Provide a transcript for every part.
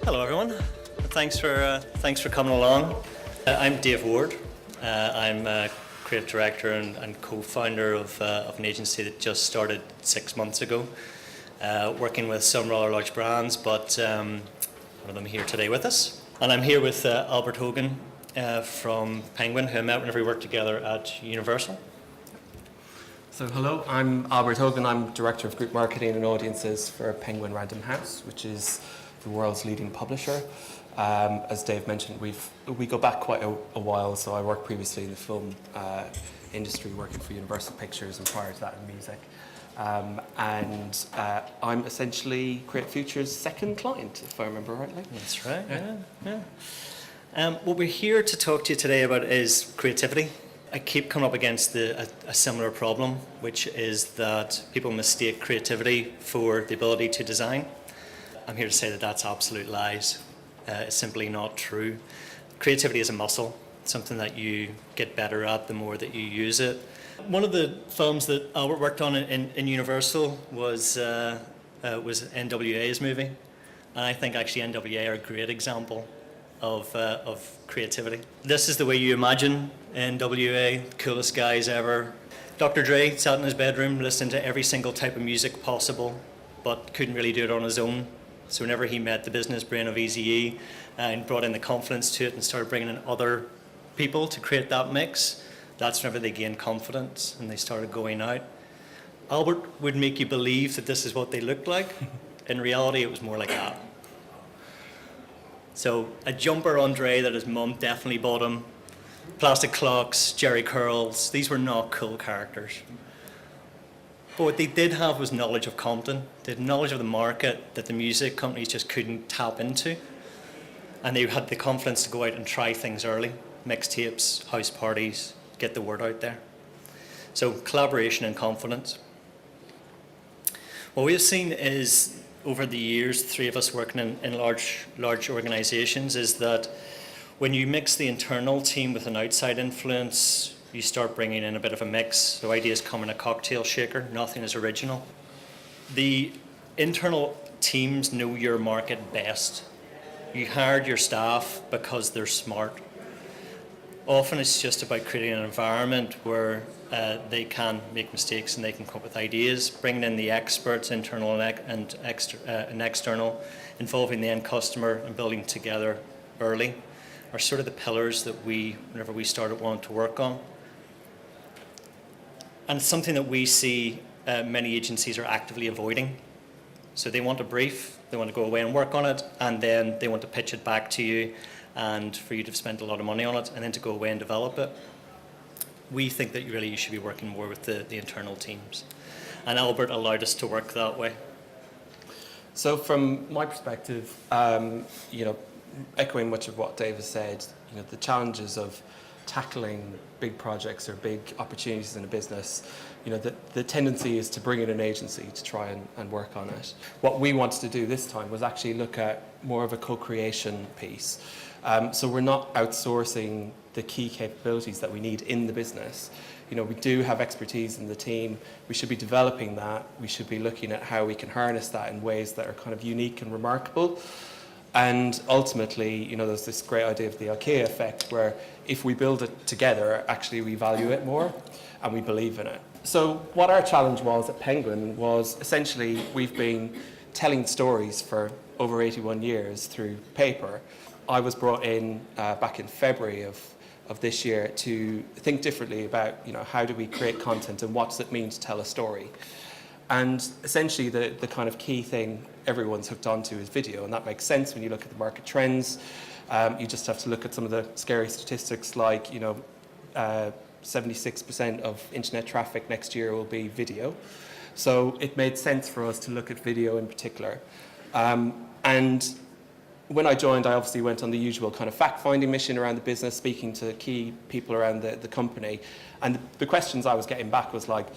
Hello everyone, thanks for coming along. I'm Dave Ward. I'm a creative director and co-founder of an agency that just started 6 months ago, working with some rather large brands, but one of them here today with us. And I'm here with Albert Hogan from Penguin, who I met whenever we worked together at Universal. So hello, I'm Albert Hogan. I'm Director of Group Marketing and Audiences for Penguin Random House, which is the world's leading publisher. As Dave mentioned, we go back quite a while, so I worked previously in the film industry, working for Universal Pictures, and prior to that in music. I'm essentially CreateFuture's second client, if I remember rightly. That's right, yeah. What we're here to talk to you today about is creativity. I keep coming up against a similar problem, which is that people mistake creativity for the ability to design. I'm here to say that that's absolute lies. It's simply not true. Creativity is a muscle, something that you get better at the more that you use it. One of the films that Albert worked on in Universal was NWA's movie, and I think actually NWA are a great example of creativity. This is the way you imagine NWA, coolest guys ever. Dr. Dre sat in his bedroom listening to every single type of music possible, but couldn't really do it on his own. So whenever he met the business brain of Eazy-E and brought in the confidence to it and started bringing in other people to create that mix, that's whenever they gained confidence and they started going out. Albert would make you believe that this is what they looked like. In reality, it was more like that. So a jumper on Dre that his mum definitely bought him, plastic clocks, jerry curls, these were not cool characters. But what they did have was knowledge of Compton. They had knowledge of the market that the music companies just couldn't tap into. And they had the confidence to go out and try things early, mixtapes, house parties, get the word out there. So collaboration and confidence. What we have seen is, over the years, three of us working in large organizations, is that when you mix the internal team with an outside influence, you start bringing in a bit of a mix. So ideas come in a cocktail shaker, nothing is original. The internal teams know your market best. You hired your staff because they're smart. Often it's just about creating an environment where they can make mistakes and they can come up with ideas, bringing in the experts, internal and external, involving the end customer and building together early are sort of the pillars that whenever we started wanting to work on. And it's something that we see many agencies are actively avoiding. So they want a brief, they want to go away and work on it, and then they want to pitch it back to you and for you to spend a lot of money on it and then to go away and develop it. We think that you should be working more with the internal teams. And Albert allowed us to work that way. So from my perspective, echoing much of what Dave has said, the challenges of tackling big projects or big opportunities in a business, the tendency is to bring in an agency to try and work on it. What we wanted to do this time was actually look at more of a co-creation piece. So we're not outsourcing the key capabilities that we need in the business. We do have expertise in the team. We should be developing that. We should be looking at how we can harness that in ways that are kind of unique and remarkable. And ultimately, there's this great idea of the IKEA effect, where if we build it together, actually we value it more and we believe in it. So what our challenge was at Penguin was essentially we've been telling stories for over 81 years through paper. I was brought in back in February of this year to think differently about how do we create content and what does it mean to tell a story. And essentially the kind of key thing everyone's hooked onto is video, and that makes sense when you look at the market trends. You just have to look at some of the scary statistics like 76% of internet traffic next year will be video. So it made sense for us to look at video in particular. And when I joined, I obviously went on the usual kind of fact-finding mission around the business, speaking to key people around the company. And the questions I was getting back was like,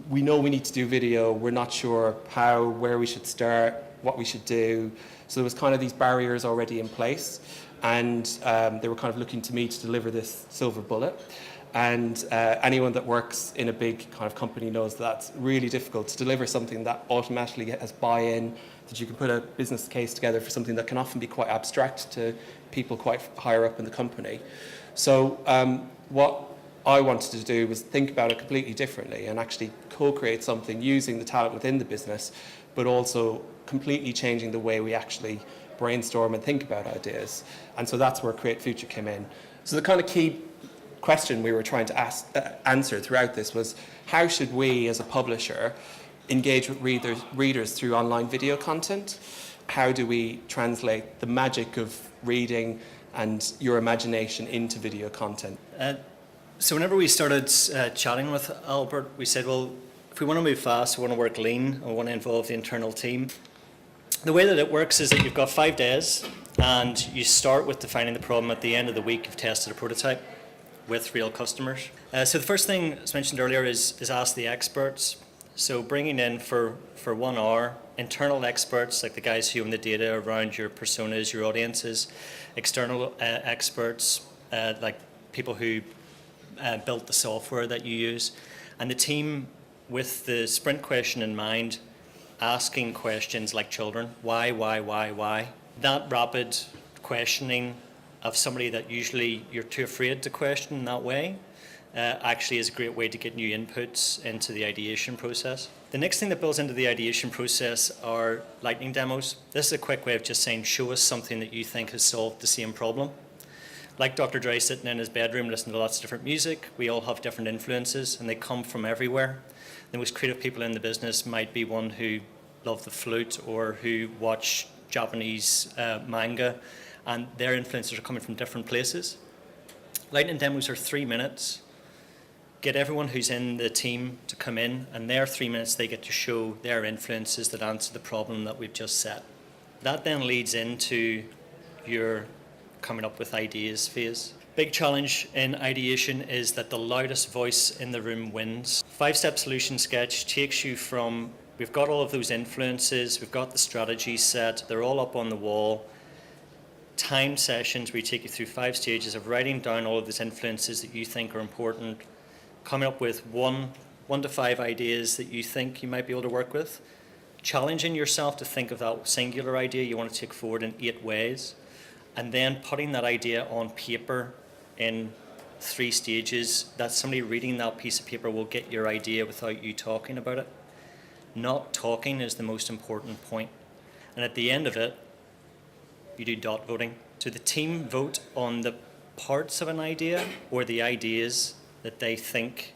we know we need to do video, we're not sure how, where we should start, what we should do. So there was kind of these barriers already in place. And they were kind of looking to me to deliver this silver bullet. And anyone that works in a big kind of company knows that's really difficult to deliver something that automatically has buy-in, that you can put a business case together for something that can often be quite abstract to people quite higher up in the company. So what I wanted to do was think about it completely differently and actually co-create something using the talent within the business, but also completely changing the way we actually brainstorm and think about ideas. And so that's where CreateFuture came in. So the kind of key question we were trying to answer throughout this was, how should we as a publisher engage with readers through online video content? How do we translate the magic of reading and your imagination into video content? So whenever we started chatting with Albert, we said, well, if we want to move fast, we want to work lean, and we want to involve the internal team. The way that it works is that you've got 5 days, and you start with defining the problem. At the end of the week, you've tested a prototype with real customers. So the first thing, as mentioned earlier, is ask the experts. So bringing in for 1 hour, internal experts, like the guys who own the data around your personas, your audiences, external experts, like people who built the software that you use, and the team with the sprint question in mind, asking questions like children. Why? That rapid questioning of somebody that usually you're too afraid to question in that way actually is a great way to get new inputs into the ideation process. The next thing that builds into the ideation process are lightning demos. This is a quick way of just saying, show us something that you think has solved the same problem. Like Dr. Dre sitting in his bedroom listening to lots of different music, we all have different influences and they come from everywhere. The most creative people in the business might be one who love the flute or who watch Japanese manga, and their influences are coming from different places. Lightning demos are 3 minutes. Get everyone who's in the team to come in, and their 3 minutes they get to show their influences that answer the problem that we've just set. That then leads into your coming up with ideas phase. Big challenge in ideation is that the loudest voice in the room wins. 5-step solution sketch takes you from, we've got all of those influences, we've got the strategy set, they're all up on the wall. Timed sessions where we take you through 5 stages of writing down all of those influences that you think are important, coming up with 1 to 5 ideas that you think you might be able to work with, challenging yourself to think of that singular idea you want to take forward in 8 ways, and then putting that idea on paper in 3 stages, that somebody reading that piece of paper will get your idea without you talking about it. Not talking is the most important point. And at the end of it, you do dot voting. So the team vote on the parts of an idea or the ideas that they think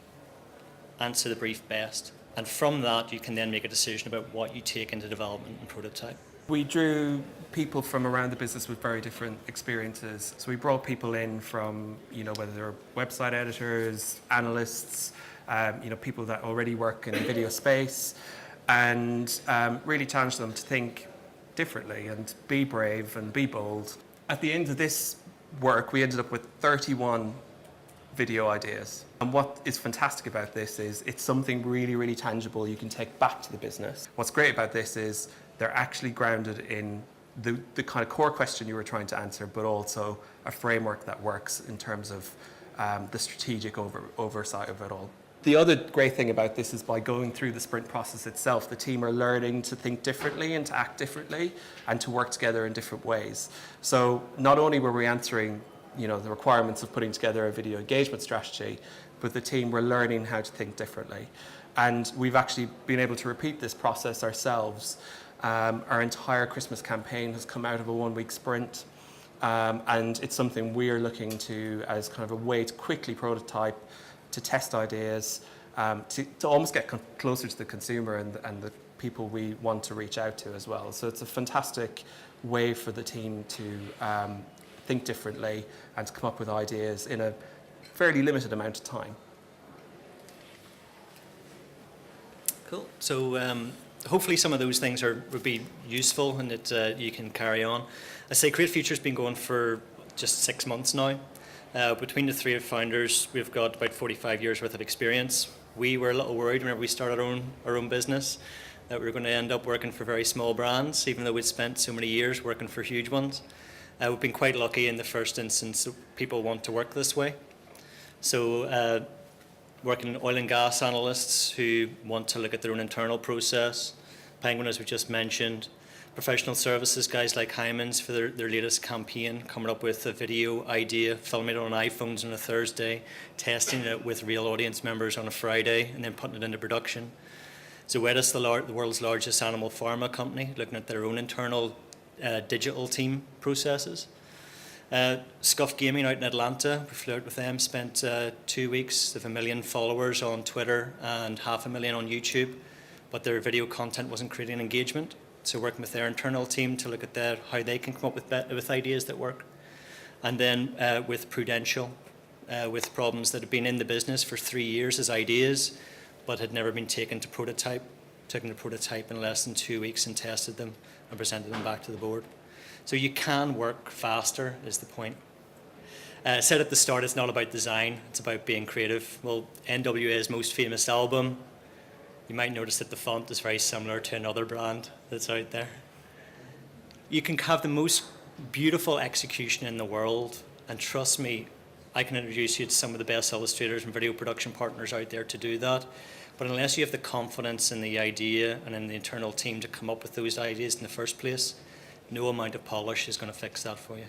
answer the brief best. And from that, you can then make a decision about what you take into development and prototype. We drew people from around the business with very different experiences. So we brought people in from, whether they're website editors, analysts, people that already work in the video space, and really challenged them to think differently and be brave and be bold. At the end of this work, we ended up with 31 video ideas. And what is fantastic about this is it's something really, really tangible you can take back to the business. What's great about this is they're actually grounded in the kind of core question you were trying to answer, but also a framework that works in terms of the strategic oversight of it all. The other great thing about this is by going through the sprint process itself, the team are learning to think differently and to act differently and to work together in different ways. So not only were we answering the requirements of putting together a video engagement strategy, but the team were learning how to think differently. And we've actually been able to repeat this process ourselves. Our entire Christmas campaign has come out of a 1-week sprint, and it's something we're looking to as kind of a way to quickly prototype, to test ideas, to almost get closer to the consumer and the people we want to reach out to as well. So it's a fantastic way for the team to think differently and to come up with ideas in a fairly limited amount of time. Cool. So hopefully some of those things would be useful and that you can carry on. I say CreateFuture's been going for just 6 months now. Between the 3 founders, we've got about 45 years worth of experience. We were a little worried whenever we started our own business that we were going to end up working for very small brands, even though we'd spent so many years working for huge ones. We've been quite lucky in the first instance that people want to work this way. So working oil and gas analysts who want to look at their own internal process. Penguin, as we just mentioned. Professional services guys like Hyman's for their latest campaign, coming up with a video idea, filming it on iPhones on a Thursday, testing it with real audience members on a Friday, and then putting it into production. Zoetis, the world's largest animal pharma company, looking at their own internal digital team processes. Scuff Gaming out in Atlanta, we flew out with them, spent 2 weeks. They have 1 million followers on Twitter and 500,000 on YouTube, but their video content wasn't creating engagement. So working with their internal team to look at how they can come up with ideas that work. And then with Prudential, with problems that have been in the business for 3 years as ideas, but had never been taken to prototype. Took them to prototype in less than 2 weeks and tested them and presented them back to the board. So you can work faster is the point. I said at the start, it's not about design, it's about being creative. Well, NWA's most famous album, you might notice that the font is very similar to another brand that's out there. You can have the most beautiful execution in the world, and trust me, I can introduce you to some of the best illustrators and video production partners out there to do that. But unless you have the confidence in the idea and in the internal team to come up with those ideas in the first place, no amount of polish is going to fix that for you.